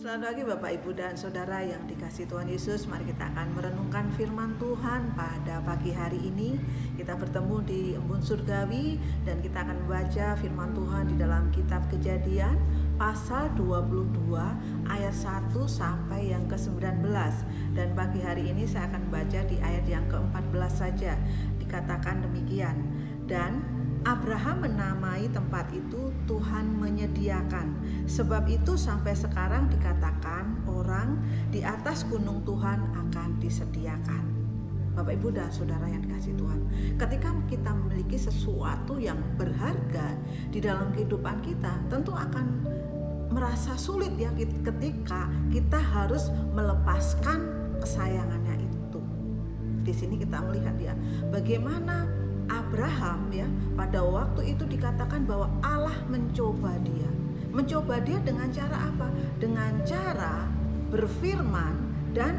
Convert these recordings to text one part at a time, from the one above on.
Selamat pagi Bapak Ibu dan Saudara yang dikasihi Tuhan Yesus. Mari kita akan merenungkan firman Tuhan pada pagi hari ini. Kita bertemu di Embun Surgawi dan kita akan membaca firman Tuhan di dalam kitab Kejadian pasal 22 ayat 1 sampai yang ke-19. Dan pagi hari ini saya akan baca di ayat yang ke-14 saja. Dikatakan demikian. Dan Abraham menamai tempat itu Tuhan menyediakan. Sebab itu sampai sekarang dikatakan orang di atas gunung Tuhan akan disediakan. Bapak Ibu dan Saudara yang dikasihi Tuhan, ketika kita memiliki sesuatu yang berharga di dalam kehidupan kita, tentu akan merasa sulit ya ketika kita harus melepaskan kesayangannya itu. Di sini kita melihat ya bagaimana Abraham ya pada waktu itu dikatakan bahwa Allah mencoba dia. Mencoba dia dengan cara apa? Dengan cara berfirman dan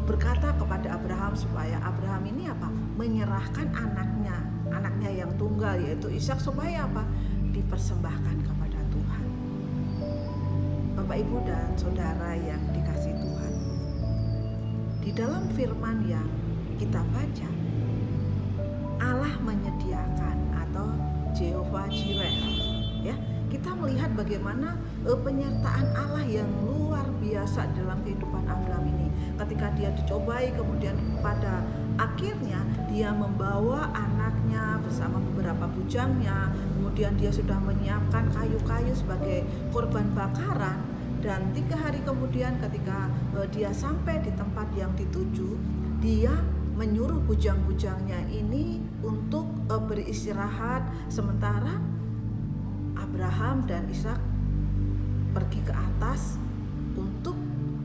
berkata kepada Abraham supaya Abraham ini apa? Menyerahkan anaknya yang tunggal yaitu Ishak supaya apa? Dipersembahkan kepada Tuhan. Bapak Ibu dan Saudara yang dikasihi Tuhan, di dalam firman yang kita baca, Allah menyediakan atau Jehovah Jireh ya. Kita melihat bagaimana penyertaan Allah yang luar biasa dalam kehidupan Abraham ini. Ketika dia dicobai, kemudian pada akhirnya dia membawa anaknya bersama beberapa bujangnya. Kemudian dia sudah menyiapkan kayu-kayu sebagai korban bakaran. Dan 3 hari kemudian ketika dia sampai di tempat yang dituju, dia menyuruh bujang-bujangnya ini untuk beristirahat sementara Abraham dan Ishak pergi ke atas untuk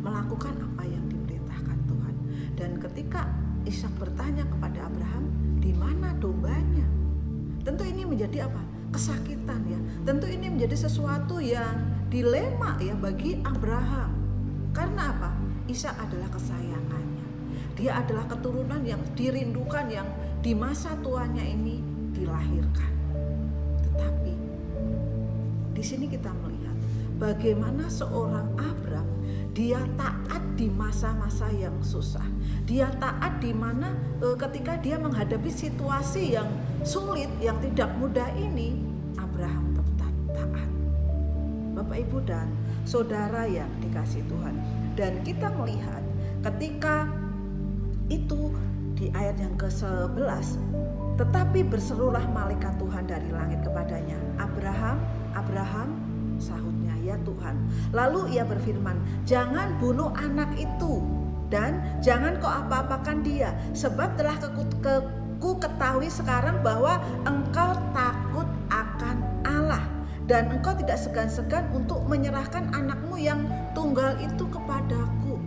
melakukan apa yang diperintahkan Tuhan. Dan ketika Ishak bertanya kepada Abraham, di mana dombanya? Tentu ini menjadi apa? Kesakitan ya. Tentu ini menjadi sesuatu yang dilema ya bagi Abraham. Karena apa? Ishak adalah kesayangannya. Dia adalah keturunan yang dirindukan, yang di masa tuanya ini dilahirkan. Tetapi di sini kita melihat bagaimana seorang Abraham dia taat di masa-masa yang susah. Dia taat di mana ketika dia menghadapi situasi yang sulit, yang tidak mudah ini, Abraham tetap taat. Bapak Ibu dan Saudara yang dikasihi Tuhan. Dan kita melihat ketika itu di ayat yang ke-11, tetapi berserulah malaikat Tuhan dari langit kepadanya, Abraham, Abraham, sahutnya, ya Tuhan. Lalu ia berfirman, jangan bunuh anak itu dan jangan kau apa-apakan dia, sebab telah ku ketahui sekarang bahwa engkau takut akan Allah dan engkau tidak segan-segan untuk menyerahkan anakmu yang tunggal itu kepadaku.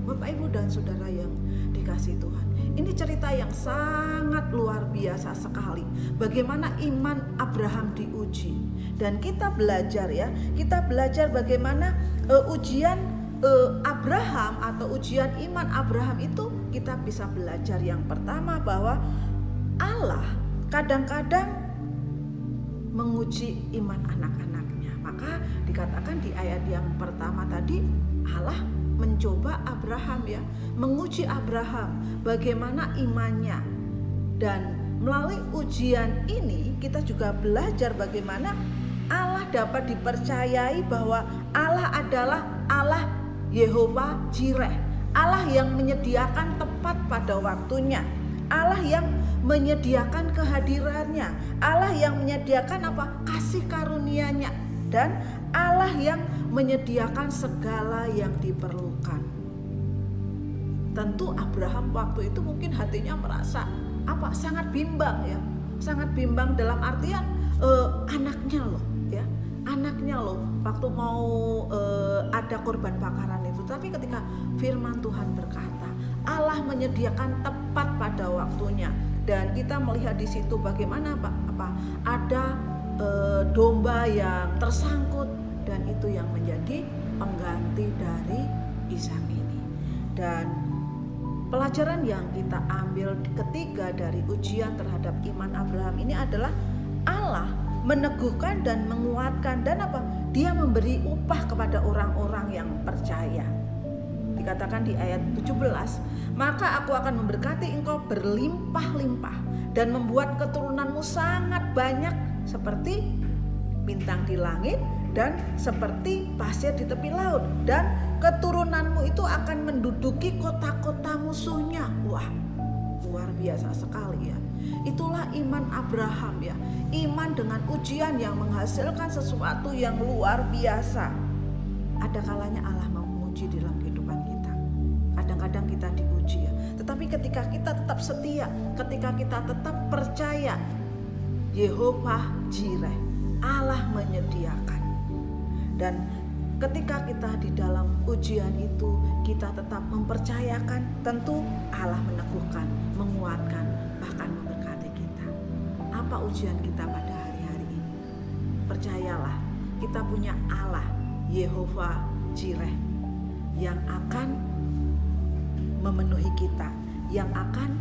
Bapak Ibu dan Saudara yang dikasihi Tuhan, ini cerita yang sangat luar biasa sekali. Bagaimana iman Abraham diuji. Dan kita belajar ya, kita belajar bagaimana ujian Abraham atau ujian iman Abraham itu kita bisa belajar yang pertama bahwa Allah kadang-kadang menguji iman anak-anaknya. Maka dikatakan di ayat yang pertama tadi, Allah mencoba Abraham ya, menguji Abraham bagaimana imannya. Dan melalui ujian ini kita juga belajar bagaimana Allah dapat dipercayai bahwa Allah adalah Allah Jehovah Jireh, Allah yang menyediakan tepat pada waktunya, Allah yang menyediakan kehadirannya, Allah yang menyediakan apa? Kasih karunia-Nya, dan Allah yang menyediakan segala yang diperlukan. Tentu Abraham waktu itu mungkin hatinya merasa apa? Sangat bimbang ya. Sangat bimbang dalam artian anaknya loh ya. Anaknya loh waktu mau ada korban bakaran itu. Tapi ketika firman Tuhan berkata, Allah menyediakan tepat pada waktunya. Dan kita melihat di situ bagaimana apa? Ada domba yang tersangkut, dan itu yang menjadi pengganti dari Ishak ini. Dan pelajaran yang kita ambil ketiga dari ujian terhadap iman Abraham ini adalah Allah meneguhkan dan menguatkan, dan apa? Dia memberi upah kepada orang-orang yang percaya. Dikatakan di ayat 17, maka aku akan memberkati engkau berlimpah-limpah dan membuat keturunanmu sangat banyak seperti bintang di langit dan seperti pasir di tepi laut, dan keturunanmu itu akan menduduki kota-kota musuhnya. Wah, luar biasa sekali ya. Itulah iman Abraham ya. Iman dengan ujian yang menghasilkan sesuatu yang luar biasa. Ada kalanya Allah menguji dalam kehidupan kita. Kadang-kadang kita diuji ya. Tetapi ketika kita tetap setia, ketika kita tetap percaya, Yehovah Jireh, Allah menyediakan. Dan ketika kita di dalam ujian itu, kita tetap mempercayakan, tentu Allah meneguhkan, menguatkan, bahkan memberkati kita. Apa ujian kita pada hari-hari ini? Percayalah, kita punya Allah, Yehovah Jireh, yang akan memenuhi kita, yang akan